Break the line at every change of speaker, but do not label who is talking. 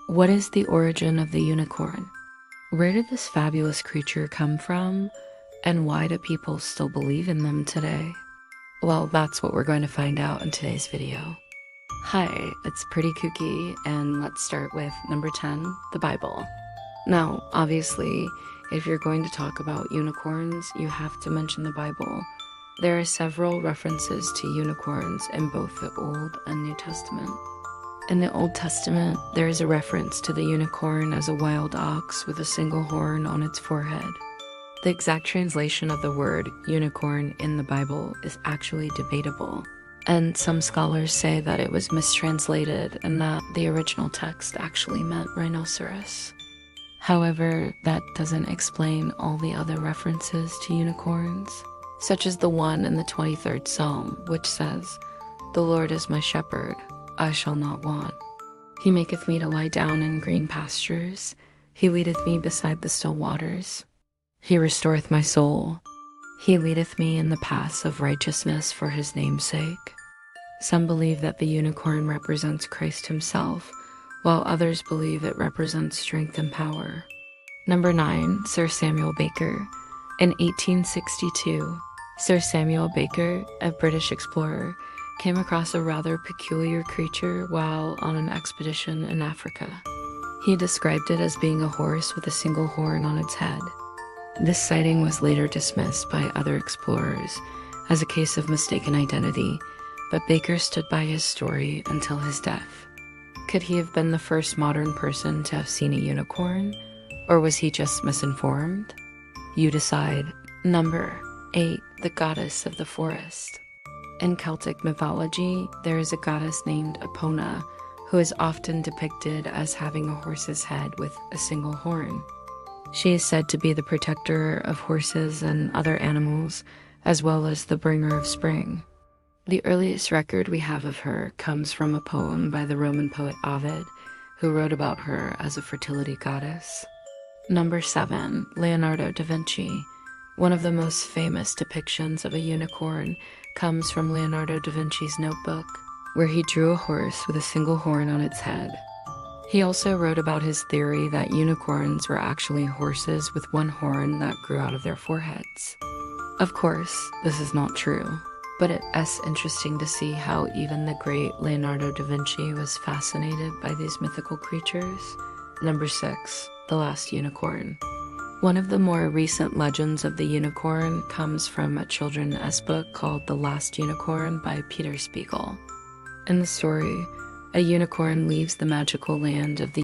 What is the origin of the unicorn? Where did this fabulous creature come from? And why do people still believe in them today? Well, that's what we're going to find out in today's video. Hi, it's Pretty Kooky, and let's start with number 10, the Bible. Now, obviously, if you're going to talk about unicorns, you have to mention the Bible. There are several references to unicorns in both the Old and New Testament. In the Old Testament, there is a reference to the unicorn as a wild ox with a single horn on its forehead. The exact translation of the word unicorn in the Bible is actually debatable, and some scholars say that it was mistranslated and that the original text actually meant rhinoceros. However, that doesn't explain all the other references to unicorns, such as the one in the 23rd Psalm, which says, "The Lord is my shepherd, I shall not want. He maketh me to lie down in green pastures. He leadeth me beside the still waters. He restoreth my soul. He leadeth me in the paths of righteousness for his name's sake." Some believe that the unicorn represents Christ himself, while others believe it represents strength and power. Number 9, Sir Samuel Baker. In 1862, Sir Samuel Baker, a British explorer, came across a rather peculiar creature while on an expedition in Africa. He described it as being a horse with a single horn on its head. This sighting was later dismissed by other explorers as a case of mistaken identity, but Baker stood by his story until his death. Could he have been the first modern person to have seen a unicorn, or was he just misinformed? You decide. Number 8, the goddess of the forest. In Celtic mythology, there is a goddess named Epona, who is often depicted as having a horse's head with a single horn. She is said to be the protector of horses and other animals, as well as the bringer of spring. The earliest record we have of her comes from a poem by the Roman poet Ovid, who wrote about her as a fertility goddess. Number 7, Leonardo da Vinci. One of the most famous depictions of a unicorn comes from Leonardo da Vinci's notebook, where he drew a horse with a single horn on its head. He also wrote about his theory that unicorns were actually horses with one horn that grew out of their foreheads. Of course, this is not true, but it's interesting to see how even the great Leonardo da Vinci was fascinated by these mythical creatures. Number 6, the last unicorn. One of the more recent legends of the unicorn comes from a children's book called The Last Unicorn by Peter Spiegel. In the story, a unicorn leaves the magical land of the